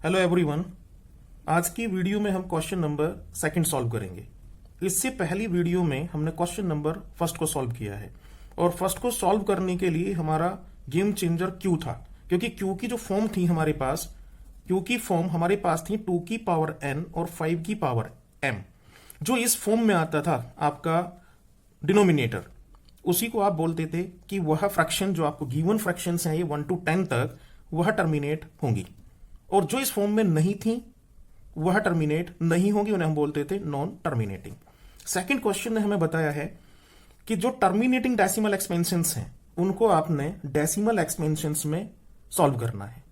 Hello everyone. आज की video में हम क्वेश्चन नंबर सेकंड सॉल्व करेंगे। इससे पहली वीडियो में हमने क्वेश्चन नंबर फर्स्ट को सॉल्व किया है और फर्स्ट को सॉल्व करने के लिए हमारा गेम चेंजर क्यू था, क्योंकि क्यू की जो फॉर्म थी हमारे पास, क्यू की फॉर्म हमारे पास थी 2 की पावर n और 5 की पावर m। जो इस फॉर्म में आता था आपका डिनोमिनेटर, उसी को आप बोलते थे कि वह फ्रैक्शन जो आपको गिवन फ्रैक्शंस हैं ये 1 to 10 तक वह टर्मिनेट होंगी, और जो इस फॉर्म में नहीं थी वह टर्मिनेट नहीं होगी, उन्हें हम बोलते थे नॉन टर्मिनेटिंग। सेकंड क्वेश्चन ने हमें बताया है कि जो टर्मिनेटिंग डेसिमल एक्सपेंशंस हैं उनको आपने डेसिमल एक्सपेंशंस में सॉल्व करना है।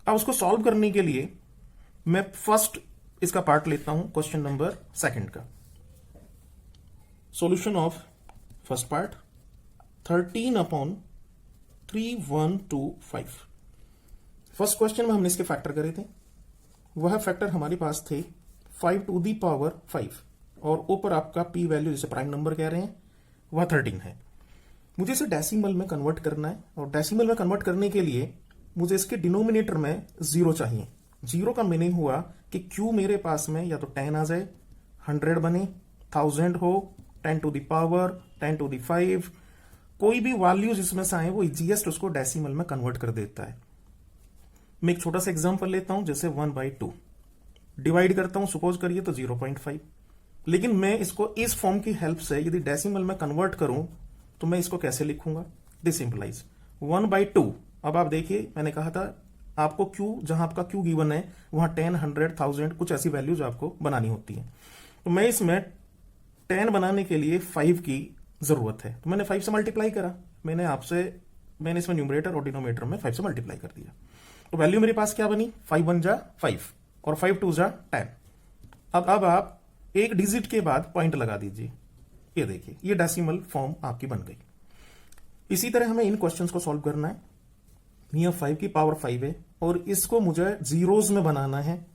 अब उसको सॉल्व करने के लिए मैं फर्स्ट इसका पार्ट लेता हूं, क्वेश्चन नंबर सेकंड का। Solution of first part 13/3125। First question में हमने इसके फैक्टर करे थे, वह फैक्टर हमारे पास थे 5 to the power 5 और ऊपर आपका p वैल्यू जिसे प्राइम नंबर कह रहे हैं वह 13 है। मुझे इसे डेसिमल में कन्वर्ट करना है और डेसिमल में कन्वर्ट करने के लिए मुझे इसके डिनोमिनेटर में 0 चाहिए। 0 का मीनिंग हुआ कि q मेरे पास में या तो 10 आ जाए, 100 बने, 1000 हो, 10 to the power, 10 to the 5, कोई भी वैल्यूज इसमें से आए वो इजीएस्ट उसको डेसिमल में कन्वर्ट कर देता है। मैं एक छोटा सा एग्जांपल लेता हूं, जैसे 1/2 डिवाइड करता हूं, सपोज करिए तो 0.5। लेकिन मैं इसको इस फॉर्म की हेल्प से यदि डेसिमल में कन्वर्ट करूं तो मैं इसको कैसे लिखूंगा? दिस सिंपलाइज 1/2। अब आप देखिए, मैंने कहा था आपको क्यू, जहां आपका क्यू गिवन है वहां 10, 100, 1000 कुछ ऐसी वैल्यूज आपको बनानी होती है। तो मैं इसमें 10 बनाने के लिए 5 की जरूरत है, तो मैंने 5 से मल्टीप्लाई करा। मैंने इसमें न्यूमरेटर और डिनोमिनेटर में 5 से मल्टीप्लाई कर दिया, तो वैल्यू मेरे पास क्या बनी? 5 1 जा 5 और 5 2 जा 10। अब आप एक डिजिट के बाद पॉइंट लगा दीजिए, ये देखिए ये डेसिमल फॉर्म आपकी बन गई। इसी तरह हमें इन क्वेश्चंस को सॉल्व करना है। यह 5 की पावर 5 है और इसको मुझे जीरोस में बनाना है,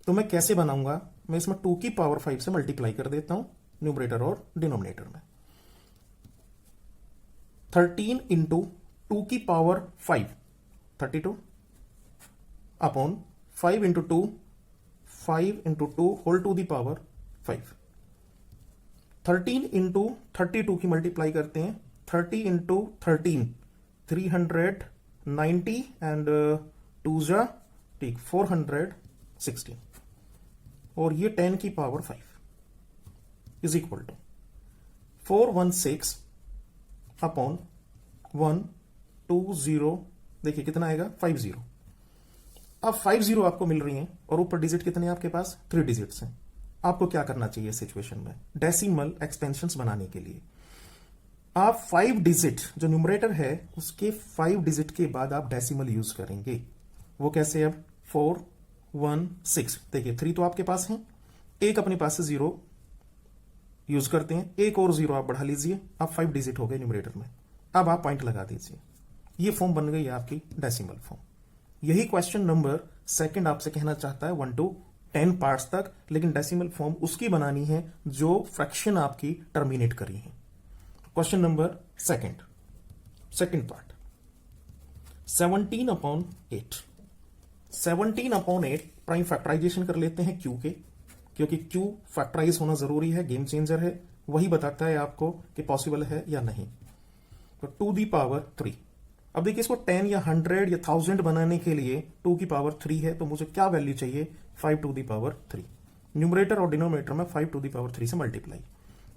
तो मैं कैसे बनाऊंगा? मैं इसमें 2 की पावर 5 से मल्टीप्लाई कर देता हूं न्यूमरेटर और डिनोमिनेटर में। 13 इंटू 2 की power 5 32 upon 5 into 2 5 into 2 whole to the power 5। 13 into 32 की मल्टीप्लाई करते हैं, 30 इंटू 13 390 एंड 2 जा ठीक 416 और ये 10 की power 5 is equal to 416 upon 120। देखिए कितना आएगा? 50। अब 50 आपको मिल रही हैं और ऊपर डिजिट कितने हैं आपके पास? 3 डिजिट्स हैं। आपको क्या करना चाहिए सिचुएशन में? डेसिमल एक्सपेंशंस बनाने के लिए आप 5 डिजिट जो न्यूमरेटर है उसके 5 डिजिट के बाद आप डेसिमल यूज करेंगे। वो कैसे? अब 4 1 6, देखिए 3 तो आपके पास है, एक अपने पास से 0 यूज करते हैं, एक और 0 आप बढ़ा लीजिए, अब 5 डिजिट हो गए न्यूमरेटर में। अब आप पॉइंट लगा दीजिए, ये फॉर्म बन गई आपकी डेसिमल फॉर्म। यही क्वेश्चन नंबर सेकंड आपसे कहना चाहता है 1 to 10 पार्ट्स तक, लेकिन डेसिमल फॉर्म उसकी बनानी है जो फ्रैक्शन आपकी टर्मिनेट करी है। Question number second part 17/8। 17/8 prime factorization कर लेते हैं क्यू के, क्योंकि क्यू फैक्टराइज होना जरूरी है, गेम चेंजर है, वही बताता है आपको कि पॉसिबल है या नहीं। तो 2 दी पावर 3। अब देखिए इसको 10 या 100 या 1000 बनाने के लिए 2 की पावर 3 है, तो मुझे क्या वैल्यू चाहिए? 5 to the power 3। न्यूमरेटर और डिनोमिनेटर में 5 to the power 3 से मल्टीप्लाई,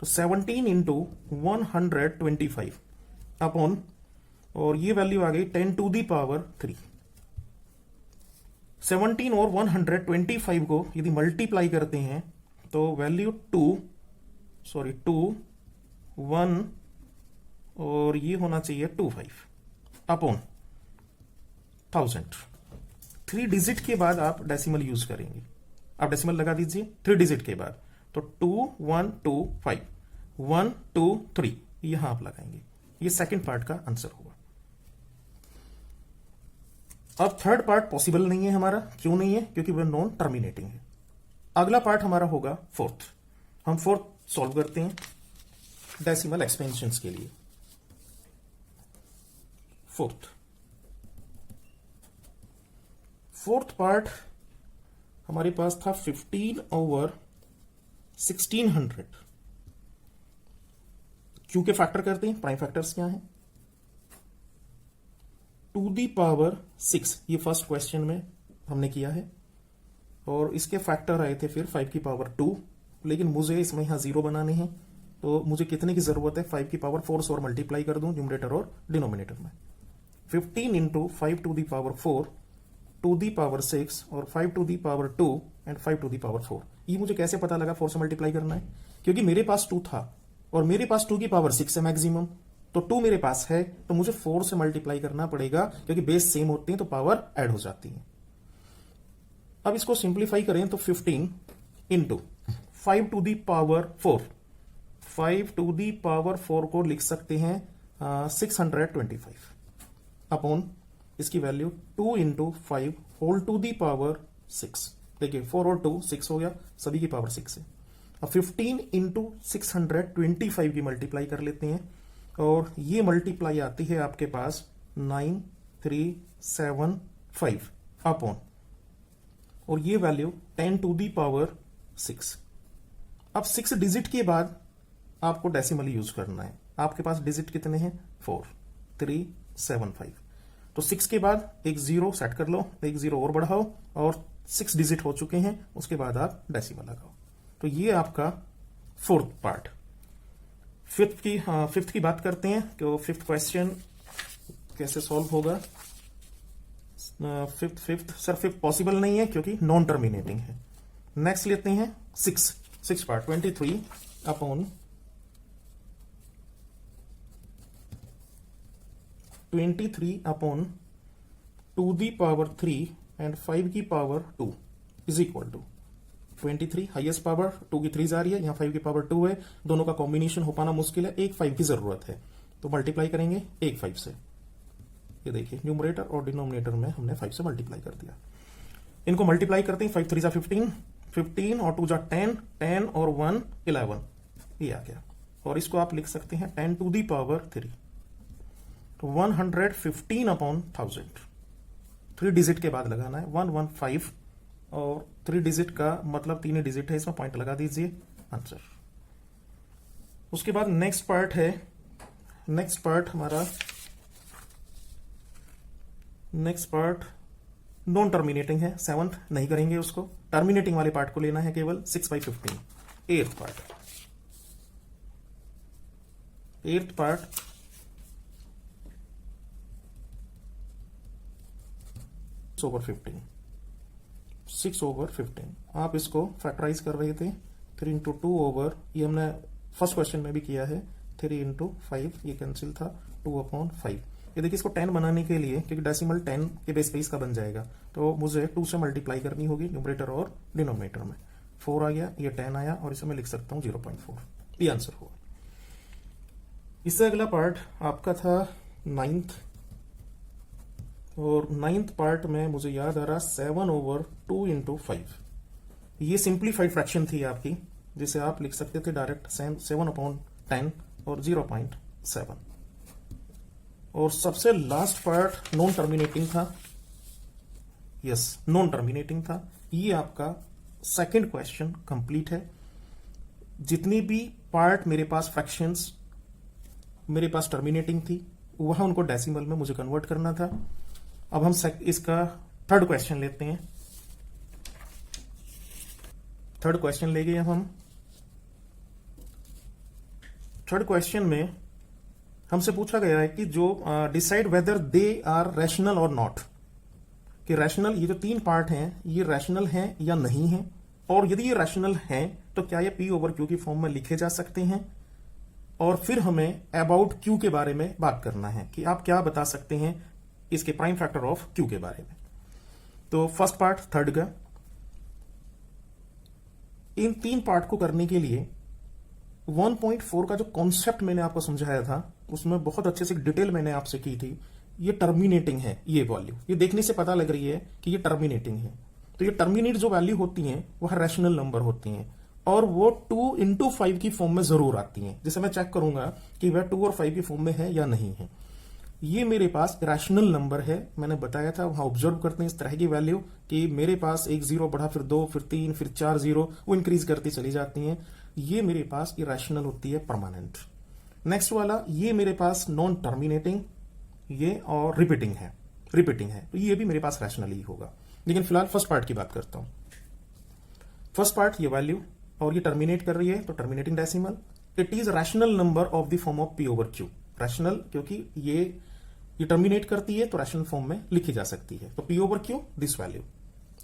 तो 17 इंटू 125 अपॉन, और ये वैल्यू आ गई 10 to the power 3। 17 और 125 को यदि मल्टीप्लाई करते हैं तो वैल्यू 2 1 और ये होना चाहिए 25 अपॉन 1000। 3 डिजिट के बाद आप डेसिमल यूज करेंगे, आप डेसिमल लगा दीजिए 3 डिजिट के बाद, तो 2 1 2 5 1 2 3 यहां आप लगाएंगे। ये सेकंड पार्ट का आंसर हुआ। अब थर्ड पार्ट पॉसिबल नहीं है हमारा, क्यों नहीं है? क्योंकि वह नॉन टर्मिनेटिंग है। अगला पार्ट हमारा होगा फोर्थ। हम फोर्थ सॉल्व करते हैं डेसिमल एक्सपेंशंस के लिए। फोर्थ पार्ट हमारे पास था 15/1600। क्यू के फैक्टर करते हैं, प्राइम फैक्टर्स क्या है, 2⁶, ये फर्स्ट क्वेश्चन में हमने किया है, और इसके फैक्टर आए थे फिर 5⁴, लेकिन मुझे इसमें यहां 0 बनाने हैं, तो मुझे कितने की जरूरत है, 5⁴ से और मल्टीप्लाई कर दूं न्यूमरेटर और डिनोमिनेटर में। 15 × 5⁴, 2⁶, और 5⁴ एंड 5⁴। ये मुझे कैसे पता लगा 4 से मल्टीप्लाई करना है, क्योंकि मेरे पास 2 था और मेरे पास 2⁶ है मैक्सिमम, तो 2 मेरे पास है, तो मुझे 4 से मल्टीप्लाई करना पड़ेगा, क्योंकि बेस सेम होते हैं तो पावर ऐड हो जाती है। अब इसको सिंप्लीफाई करें तो 15 × 5⁴, 5⁴ को लिख सकते हैं 625 अपॉन इसकी value 2 × 5 whole to the power 6। देखिए 4 और 2 6 हो गया, सभी की पावर 6 है। अब 15 × 625 की मल्टीप्लाई कर लेते हैं, और ये मल्टीप्लाई आती है आपके पास 9375 अपॉन, और ये वैल्यू 10⁶। अब 6 डिजिट के बाद आपको डेसिमल यूज करना है। आपके पास डिजिट कितने हैं, 4375, तो 6 के बाद एक 0 सेट कर लो, एक 0 और बढ़ाओ, और 6 डिजिट हो चुके हैं, उसके बाद आप डेसिमल लगाओ। तो ये आपका फोर्थ पार्ट। फिफ्थ की बात करते हैं कि फिफ्थ क्वेश्चन कैसे सॉल्व होगा। फिफ्थ पॉसिबल नहीं है क्योंकि नॉन टर्मिनेटिंग है। नेक्स्ट लेते हैं six part 23 upon 2⁵ and 5⁵ is equal to 23 highest power, 2 की 3 आ रही है, यहाँ 5⁵ है, दोनों का कॉम्बिनेशन हो पाना मुश्किल है, एक 5 की जरूरत है, तो मल्टीप्लाई करेंगे एक 5 से। ये देखिए न्यूमरेटर और डिनोमिनेटर में हमने 5 से मल्टीप्लाई कर दिया। इनको मल्टीप्लाई करते हैं, 5 3 जा 15, 15 और 2 जा 10, 10 और 1 11, ये आ गया। और इसको आप लिख सकते हैं 10⁻3, तो 115 अपॉन 1000। 3 डिजिट के बाद लगाना है 115, और 3 डिजिट का मतलब 3 डिजिट है, इसमें पॉइंट लगा दीजिए, आंसर। उसके बाद नेक्स्ट पार्ट नॉन टर्मिनेटिंग है, 7th नहीं करेंगे उसको, टर्मिनेटिंग वाले पार्ट को लेना है केवल। 6/15 8th पार्ट 6/15 आप इसको फैक्टराइज कर रहे थे 3 × 2 ये हमने फर्स्ट क्वेश्चन में भी किया है, 3 × 5 ये कैंसिल था, 2/5। ये देखिए इसको 10 बनाने के लिए, क्योंकि डेसिमल 10 के बेस पे इसका बन जाएगा, तो मुझे 2 से मल्टीप्लाई करनी होगी न्यूमरेटर और डिनोमिनेटर में। 4 आ गया, ये 10 आया, और इसे मैं लिख सकता हूं 0.4, ये आंसर होगा। इससे अगला पार्ट आपका था 9th, और 9th पार्ट में मुझे याद आ रहा 7/2 × 5। ये सिंप्लीफाइड फ्रैक्शन थी आपकी, जिसे आप लिख सकते थे डायरेक्ट 7/10 और 0.7। और सबसे लास्ट पार्ट नॉन टर्मिनेटिंग था, नॉन टर्मिनेटिंग था। ये आपका सेकंड क्वेश्चन कंप्लीट है। जितनी भी पार्ट मेरे पास फ्रैक्शंस मेरे पास टर्मिनेटिंग थी, वहां उनको डेसिमल में मुझे कन्वर्ट करना था। अब हम इसका थर्ड क्वेश्चन लेते हैं। थर्ड क्वेश्चन ले गए हम। थर्ड क्वेश्चन में हमसे पूछा गया है कि जो decide whether they are rational और नॉट, कि रैशनल, ये जो 3 पार्ट हैं ये रैशनल हैं या नहीं हैं, और यदि ये रैशनल हैं तो क्या ये P/Q की फॉर्म में लिखे जा सकते हैं। और फिर हमें अबाउट Q के बारे में बात करना है कि आप क्या बता सकते हैं इसके प्राइम फैक्टर ऑफ Q के बारे में। तो फर्स्ट पार्ट थर्ड का, इन 3 पार्ट को करने के लिए 1.4 का जो कॉन्सेप्ट मैंने आपको समझाया था, उसमें बहुत अच्छे से डिटेल मैंने आपसे की थी। ये टर्मिनेटिंग है, ये वैल्यू, ये देखने से पता लग रही है कि ये टर्मिनेटिंग है। तो ये टर्मिनेट जो वैल्यू होती हैं वह रैशनल नंबर होती हैं, और वो 2 × 5 की फॉर्म में जरूर आती हैं, जिसे मैं चेक करूंगा कि वह 2 और 5 की फॉर्म में है या नहीं है। ये मेरे पास रैशनल नंबर है। मैंने बताया था वहां ऑब्जर्व करते हैं इस तरह की वैल्यू कि मेरे पास एक जीरो बढ़ा, फिर दो, फिर तीन, फिर चार जीरो, वो इंक्रीज करती चली जाती हैं। ये मेरे पास इरेशनल होती है, परमानेंट। नेक्स्ट वाला, ये मेरे पास नॉन टर्मिनेटिंग, ये और रिपीटिंग है, तो ये भी मेरे पास रैशनल ही होगा। लेकिन फिलहाल फर्स्ट पार्ट की बात करता हूं। फर्स्ट पार्ट, ये वैल्यू और ये टर्मिनेट कर रही है, तो terminating decimal. It is rational number of the form of P over Q. Rational क्योंकि ये टर्मिनेट करती है तो रैशनल फॉर्म में लिखी जा सकती है। तो P over Q this value,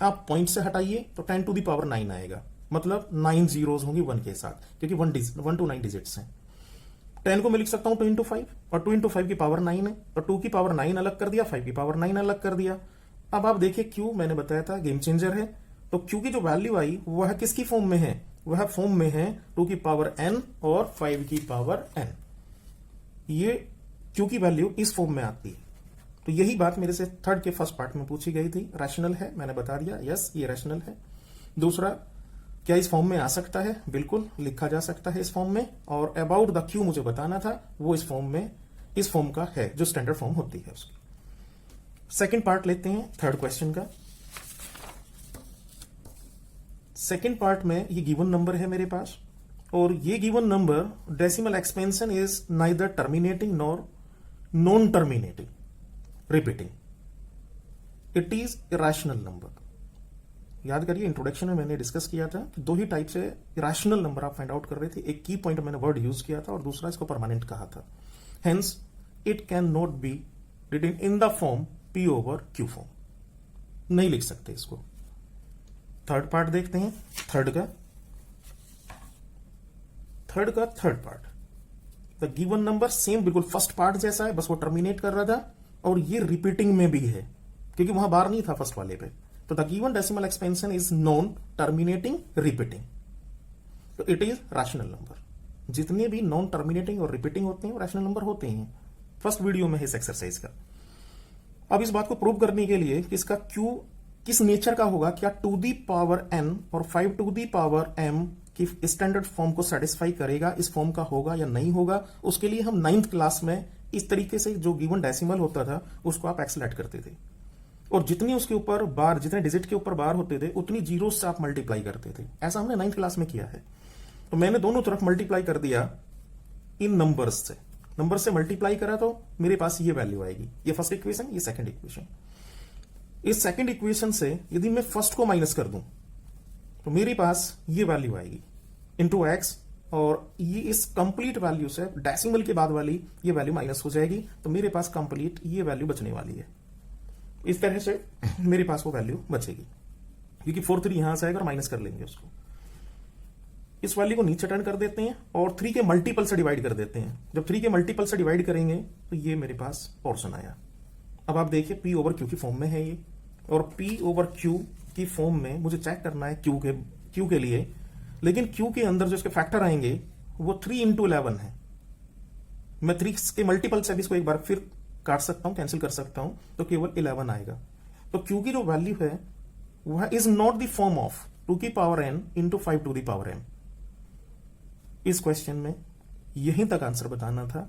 आप पॉइंट से हटाइए तो 10 टू द पावर 9 आएगा, मतलब 9 जीरोज होंगी 1 के साथ, क्योंकि 1 to 9 डिजिट्स हैं। 10 को मैं लिख सकता हूं 2 into 5, और 2 into 5 की पावर 9 है, तो 2 की पावर 9 अलग कर दिया, 5 की पावर 9 अलग कर दिया। अब आप देखिए क्यू, मैंने बताया था गेम चेंजर है, तो क्यू की जो वैल्यू आई वह किसकी फॉर्म में है? वह फॉर्म में है 2 की पावर n और 5 की पावर n। ये क्यू की वैल्यू इस फॉर्म में आती है। तो यही बात मेरे से थर्ड के फर्स्ट पार्ट में पूछी गई थी। रैशनल है, मैंने बता दिया, यस ये रैशनल है। दूसरा, क्या इस फॉर्म में आ सकता है? बिल्कुल लिखा जा सकता है इस फॉर्म में। और अबाउट द क्यू मुझे बताना था, वो इस फॉर्म का है, जो स्टैंडर्ड फॉर्म होती है उसकी। सेकंड पार्ट लेते हैं थर्ड क्वेश्चन का। सेकंड पार्ट में ये गिवन नंबर है मेरे पास, और ये given number decimal expansion is neither terminating nor non terminating, repeating. It is irrational number. याद करिए, इंट्रोडक्शन में मैंने डिस्कस किया था कि दो ही टाइप से इरेशनल नंबर आप फाइंड आउट कर रहे थे। एक की पॉइंट मैंने वर्ड यूज किया था और दूसरा इसको परमानेंट कहा था। Hence it can not be written in the form P over Q form, नहीं लिख सकते इसको। थर्ड पार्ट देखते हैं, थर्ड का third part. The given number same, बिल्कुल फर्स्ट पार्ट जैसा है, बस वो टर्मिनेट कर रहा था, और ये रिपीटिंग में भी है क्योंकि वहां बार नहीं था फर्स्ट वाले पे। तो the given decimal expansion is non terminating, repeating, तो इट इज रैशनल नंबर। जितने भी नॉन टर्मिनेटिंग और रिपीटिंग होते हैं वो रैशनल नंबर होते हैं। फर्स्ट वीडियो में है इस एक्सरसाइज का। अब इस बात को प्रूव करने के लिए कि इसका क्यू किस नेचर का होगा, क्या 2 दी पावर n और 5 टू दी पावर m की स्टैंडर्ड फॉर्म को सेटिस्फाई करेगा, इस फॉर्म का होगा या नहीं होगा, उसके लिए हम 9th क्लास में इस तरीके से जो गिवन डेसिमल होता था उसको आप एक्सलेट करते थे, और जितनी उसके ऊपर बार, जितने डिजिट के ऊपर बार होते थे उतनी जीरो से आप मल्टीप्लाई करते थे। ऐसा हमने 9th क्लास में किया है। तो मैंने दोनों तरफ मल्टीप्लाई कर दिया इन नंबर्स से मल्टीप्लाई करा तो मेरे पास ये वैल्यू आएगी। ये फर्स्ट इक्वेशन, ये सेकंड इक्वेशन। इस सेकंड इक्वेशन से यदि मैं फर्स्ट को माइनस कर दूं तो मेरे पास ये वैल्यू आएगी इंटू एक्स, और ये इस कंप्लीट वैल्यू से डेसिमल के बाद वाली ये वैल्यू माइनस हो जाएगी, तो मेरे पास कंप्लीट ये वैल्यू बचने वाली है। इस तरह से मेरे पास वो वैल्यू बचेगी, क्योंकि 4 यहां से आएगा और माइनस कर लेंगे उसको। इस वैल्यू को नीचे टर्न कर देते हैं और 3 के मल्टीपल से डिवाइड कर देते हैं। जब 3 के मल्टीपल से डिवाइड करेंगे तो ये मेरे पास पोर्शन आया। अब आप देखिए पी ओवर क्यू की फॉर्म में है ये, और पी ओवर क्यू की फॉर्म में मुझे चेक करना है क्यू के लिए, लेकिन क्यू के अंदर जो इसके फैक्टर आएंगे वो 3 into 11 है। मैं 3 के मल्टीपल से भी इसको एक बार फिर काट सकता हूं, कैंसिल कर सकता हूं, तो केवल 11 आएगा। तो क्यू की जो वैल्यू है वह is not the form of 2 की power n into 5 to the power m। इस क्वेश्चन में यहीं तक आंसर बताना था।